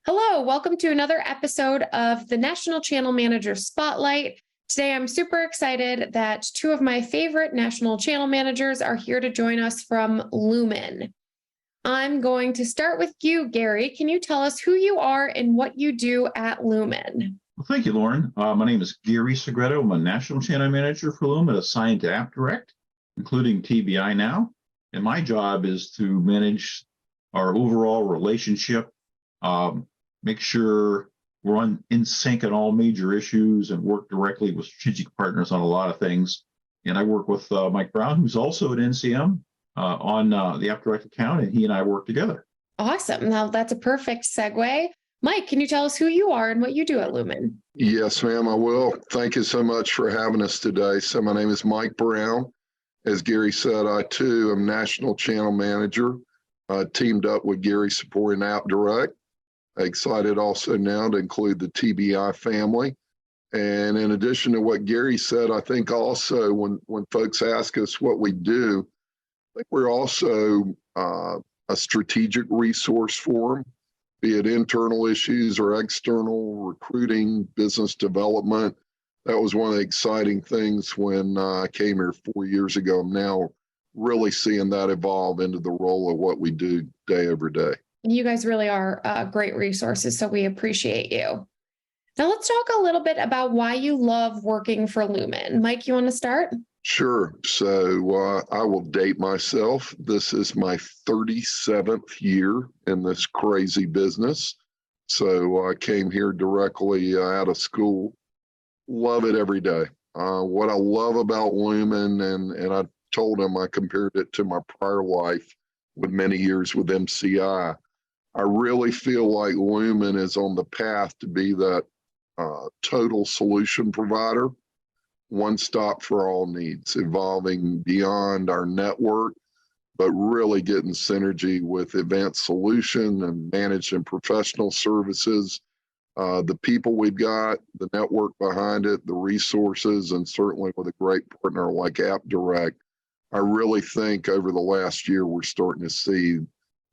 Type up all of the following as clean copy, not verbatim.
Hello, welcome to another episode of the National Channel Manager Spotlight. Today, I'm super excited that two of my favorite national channel managers are here to join us from Lumen. I'm going to start with you, Gary. Can you tell us who you are and what you do at Lumen? Well, thank you, Lauren. My name is Gary Segreto. I'm a national channel manager for Lumen, assigned to AppDirect, including TBI now. And my job is to manage our overall relationship, make sure we're in sync on all major issues, and work directly with strategic partners on a lot of things. And I work with Mike Brown, who's also at NCM on the AppDirect account, and he and I work together. Awesome. Now that's a perfect segue. Mike, can you tell us who you are and what you do at Lumen? Yes, ma'am, I will. Thank you so much for having us today. So my name is Mike Brown. As Gary said, I too am National Channel Manager, teamed up with Gary supporting AppDirect. Excited also now to include the TBI family. And in addition to what Gary said, I think also when folks ask us what we do, I think we're also a strategic resource for them, be it internal issues or external, recruiting, business development. That was one of the exciting things when I came here 4 years ago. I'm now really seeing that evolve into the role of what we do day over day. You guys really are great resources, so we appreciate you. Now let's talk a little bit about why you love working for Lumen. Mike, you want to start? Sure. So I will date myself. This is my 37th year in this crazy business. So I came here directly out of school. Love it every day. What I love about Lumen, and I told him I compared it to my prior life with many years with MCI. I really feel like Lumen is on the path to be that total solution provider, one stop for all needs, evolving beyond our network, but really getting synergy with advanced solution and managed and professional services. The people we've got, the network behind it, the resources, and certainly with a great partner like AppDirect, I really think over the last year we're starting to see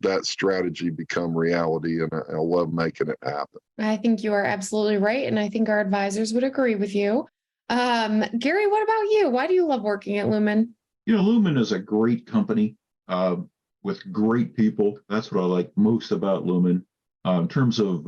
that strategy become reality, and I love making it happen. I think you are absolutely right, and I think our advisors would agree with you. Gary, what about you? Why do you love working at Lumen? You know, Lumen is a great company with great people. That's what I like most about Lumen. In terms of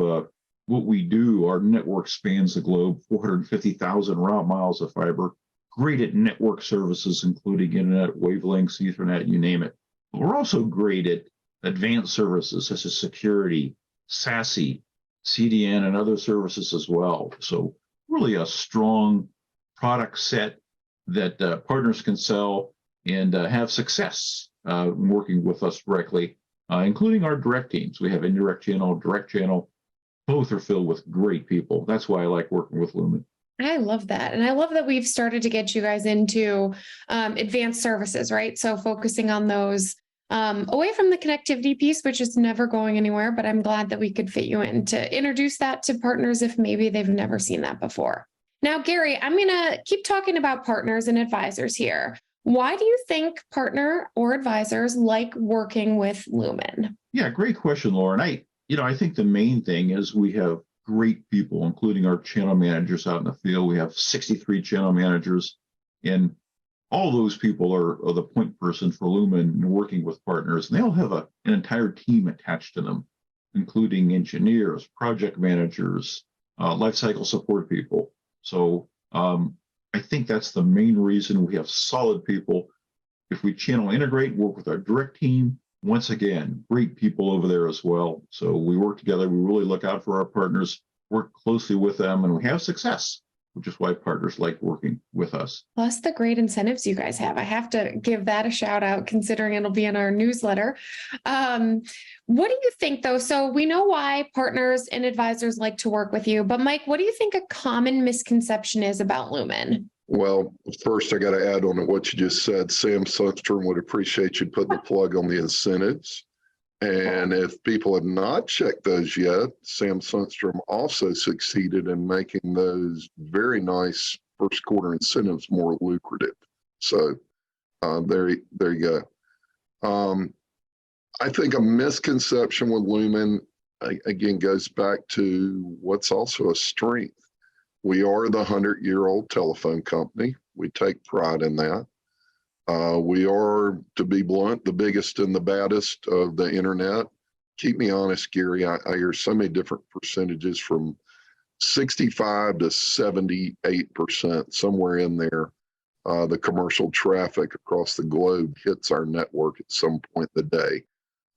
what we do, our network spans the globe, 450,000 route miles of fiber, great at network services, including internet, wavelengths, Ethernet, you name it. But we're also great at advanced services such as security, SASE, CDN, and other services as well. So really a strong product set that partners can sell and have success working with us directly, including our direct teams. We have indirect channel, direct channel. Both are filled with great people. That's why I like working with Lumen. I love that. And I love that we've started to get you guys into advanced services, right? So focusing on those away from the connectivity piece, which is never going anywhere, but I'm glad that we could fit you in to introduce that to partners if maybe they've never seen that before. Now, Gary, I'm going to keep talking about partners and advisors here. Why do you think partner or advisors like working with Lumen? Yeah, great question, Lauren. I think the main thing is we have great people, including our channel managers out in the field. We have 63 channel managers, and all those people are the point person for Lumen and working with partners. And they all have an entire team attached to them, including engineers, project managers, lifecycle support people. So I think that's the main reason we have solid people. If we channel integrate, work with our direct team, once again, great people over there as well. So we work together. We really look out for our partners, work closely with them, and we have success, which is why partners like working with us. Plus the great incentives you guys have. I have to give that a shout out considering it'll be in our newsletter. What do you think though? So we know why partners and advisors like to work with you, but Mike, what do you think a common misconception is about Lumen? Well, first, I got to add on to what you just said. Sam Sundstrom would appreciate you putting the plug on the incentives. And if people have not checked those yet, Sam Sundstrom also succeeded in making those very nice first quarter incentives more lucrative. So there you go. I think a misconception with Lumen again, goes back to what's also a strength. We are the 100-year-old telephone company. We take pride in that. We are, to be blunt, the biggest and the baddest of the internet. Keep me honest, Gary, I hear so many different percentages from 65 to 78%, somewhere in there. The commercial traffic across the globe hits our network at some point in the day.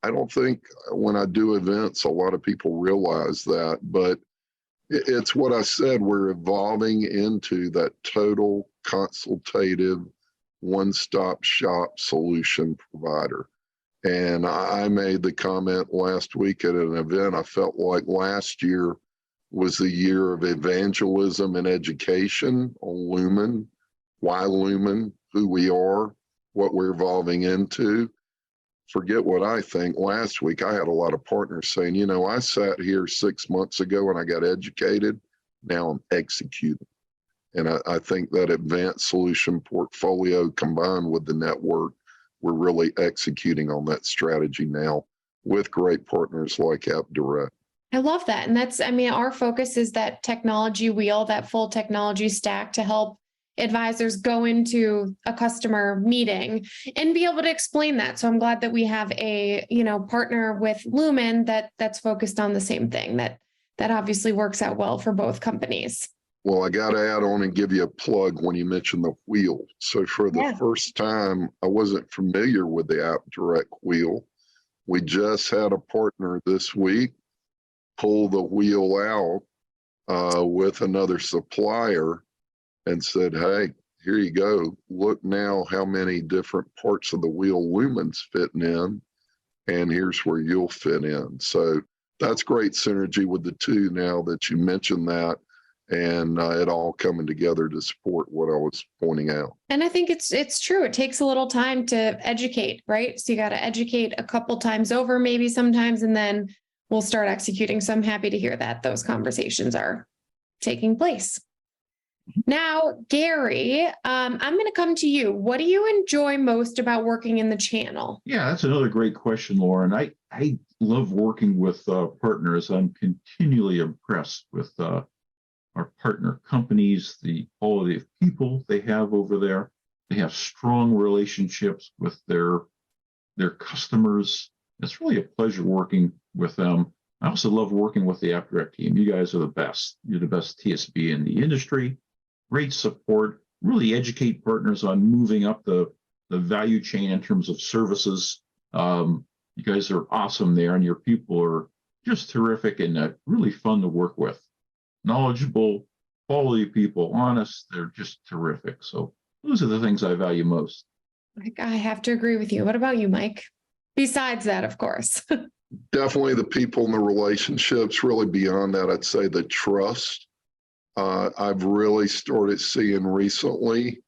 I don't think when I do events, a lot of people realize that, but it's what I said, we're evolving into that total consultative, one-stop shop solution provider. And I made the comment last week at an event, I felt like last year was the year of evangelism and education on Lumen, why Lumen, who we are, what we're evolving into. Forget what I think. Last week, I had a lot of partners saying, you know, I sat here 6 months ago and I got educated. Now I'm executing. And I think that advanced solution portfolio combined with the network, we're really executing on that strategy now with great partners like AppDirect. I love that. And that's, I mean, our focus is that technology wheel, that full technology stack to help advisors go into a customer meeting and be able to explain that. So I'm glad that we have a, partner with Lumen that's focused on the same thing, that obviously works out well for both companies. Well, I got to add on and give you a plug when you mentioned the wheel. So for the first time, I wasn't familiar with the AppDirect wheel. We just had a partner this week pull the wheel out with another supplier and said, hey, here you go. Look now how many different parts of the wheel Lumen's fitting in, and here's where you'll fit in. So that's great synergy with the two now that you mentioned that, and it all coming together to support what I was pointing out. And I think it's true. It takes a little time to educate, right? So you got to educate a couple times over, maybe sometimes, and then we'll start executing. So I'm happy to hear that those conversations are taking place. Now, Gary, I'm going to come to you. What do you enjoy most about working in the channel? Yeah, that's another great question, Lauren. I love working with partners. I'm continually impressed with our partner companies, the quality of people they have over there. They have strong relationships with their customers. It's really a pleasure working with them. I also love working with the AppDirect team. You guys are the best. You're the best TSB in the industry. Great support, really educate partners on moving up the value chain in terms of services. You guys are awesome there, and your people are just terrific and really fun to work with. Knowledgeable, quality people, honest, they're just terrific. So those are the things I value most. I have to agree with you. What about you, Mike? Besides that, of course. Definitely the people and the relationships. Really beyond that, I'd say the trust. I've really started seeing recently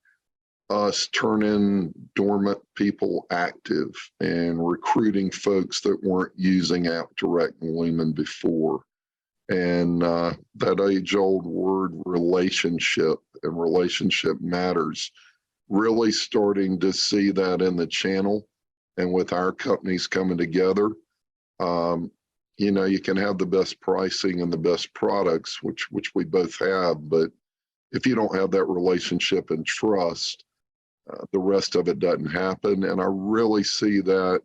us turning dormant people active and recruiting folks that weren't using AppDirect and Lumen before. And that age-old word relationship and relationship matters, really starting to see that in the channel and with our companies coming together. You can have the best pricing and the best products, which we both have, but if you don't have that relationship and trust, the rest of it doesn't happen. And I really see that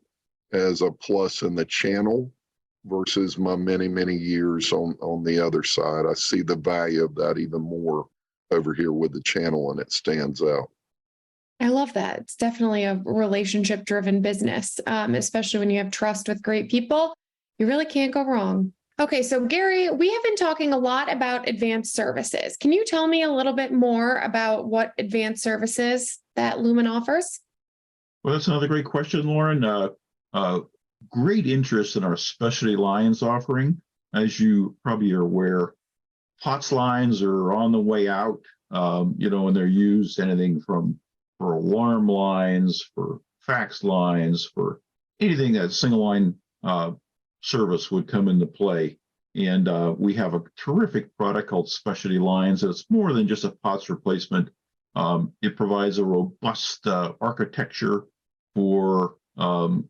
as a plus in the channel versus my many, many years on the other side. I see the value of that even more over here with the channel, and it stands out. I love that. It's definitely a relationship-driven business, especially when you have trust with great people. You really can't go wrong. Okay, so Gary, we have been talking a lot about advanced services. Can you tell me a little bit more about what advanced services that Lumen offers? Well, that's another great question, Lauren. Great interest in our specialty lines offering. As you probably are aware, POTS lines are on the way out, and they're used anything from for alarm lines, for fax lines, for anything that single line service would come into play. And we have a terrific product called Specialty Lines. It's more than just a POTS replacement. It provides a robust architecture for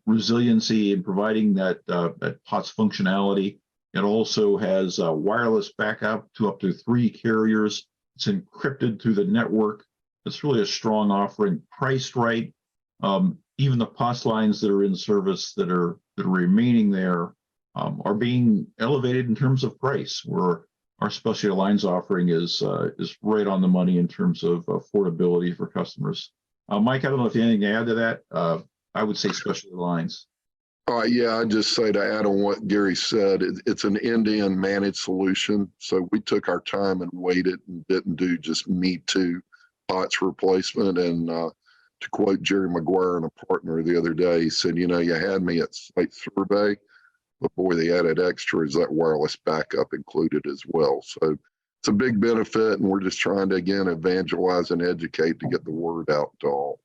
resiliency and providing that POTS functionality. It also has wireless backup to up to 3 carriers. It's encrypted through the network. It's really a strong offering, priced right. Even the POS lines that are in service that are remaining there are being elevated in terms of price, where our specialty lines offering is right on the money in terms of affordability for customers. Mike, I don't know if you have anything to add to that. I would say specialty lines. Yeah, I'd just say to add on what Gary said, it's an end-to-end managed solution. So we took our time and waited and didn't do just me too POTS replacement. And to quote Jerry Maguire and a partner the other day, he said, you had me at site survey, but boy, the added extra is that wireless backup included as well. So it's a big benefit, and we're just trying to, again, evangelize and educate to get the word out to all.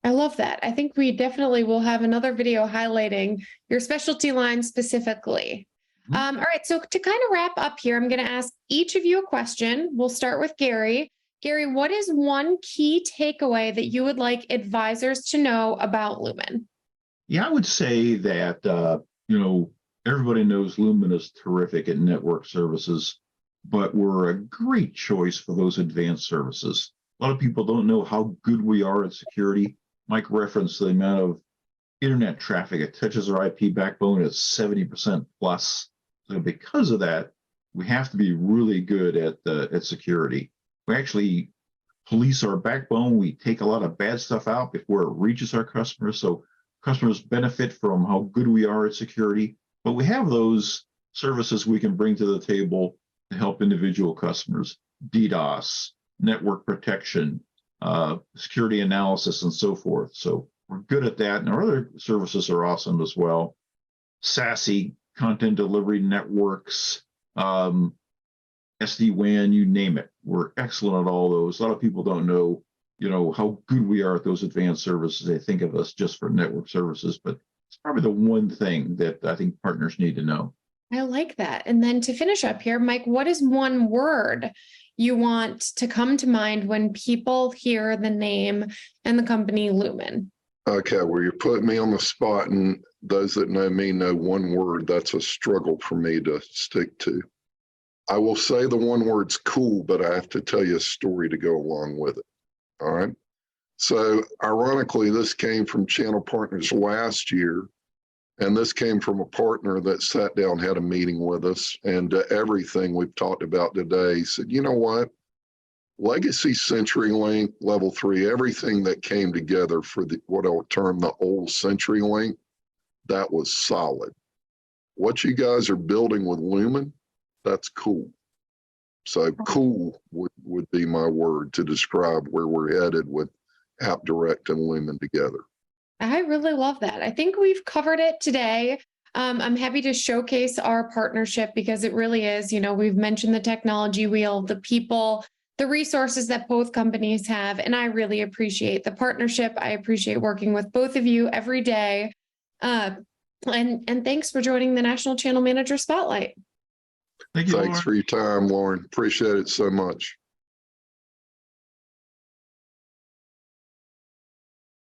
I love that. I think we definitely will have another video highlighting your specialty line specifically. All right, so to kind of wrap up here, I'm going to ask each of you a question. We'll start with Gary. Gary, what is one key takeaway that you would like advisors to know about Lumen? Yeah, I would say that, everybody knows Lumen is terrific at network services, but we're a great choice for those advanced services. A lot of people don't know how good we are at security. Mike referenced the amount of internet traffic. It touches our IP backbone at 70% plus. So because of that, we have to be really good at security. We actually police our backbone. We take a lot of bad stuff out before it reaches our customers. So customers benefit from how good we are at security. But we have those services we can bring to the table to help individual customers: DDoS, network protection, security analysis, and so forth. So we're good at that. And our other services are awesome as well. SASE, content delivery networks, SD-WAN, you name it. We're excellent at all those. A lot of people don't know, how good we are at those advanced services. They think of us just for network services, but it's probably the one thing that I think partners need to know. I like that. And then to finish up here, Mike, what is one word you want to come to mind when people hear the name and the company Lumen? Okay, well, you're putting me on the spot, and those that know me know one word that's a struggle for me to stick to. I will say the one word's cool, but I have to tell you a story to go along with it. All right. So ironically, this came from channel partners last year. And this came from a partner that sat down, had a meeting with us, and everything we've talked about today said, you know what? Legacy CenturyLink Level 3, everything that came together for what I'll term the old CenturyLink, that was solid. What you guys are building with Lumen, that's cool. So cool would be my word to describe where we're headed with AppDirect and Lumen together. I really love that. I think we've covered it today. I'm happy to showcase our partnership because it really is, we've mentioned the technology wheel, the people, the resources that both companies have. And I really appreciate the partnership. I appreciate working with both of you every day. And thanks for joining the National Channel Manager Spotlight. Thank you, Thanks Lauren. for your time, Lauren. Appreciate it so much.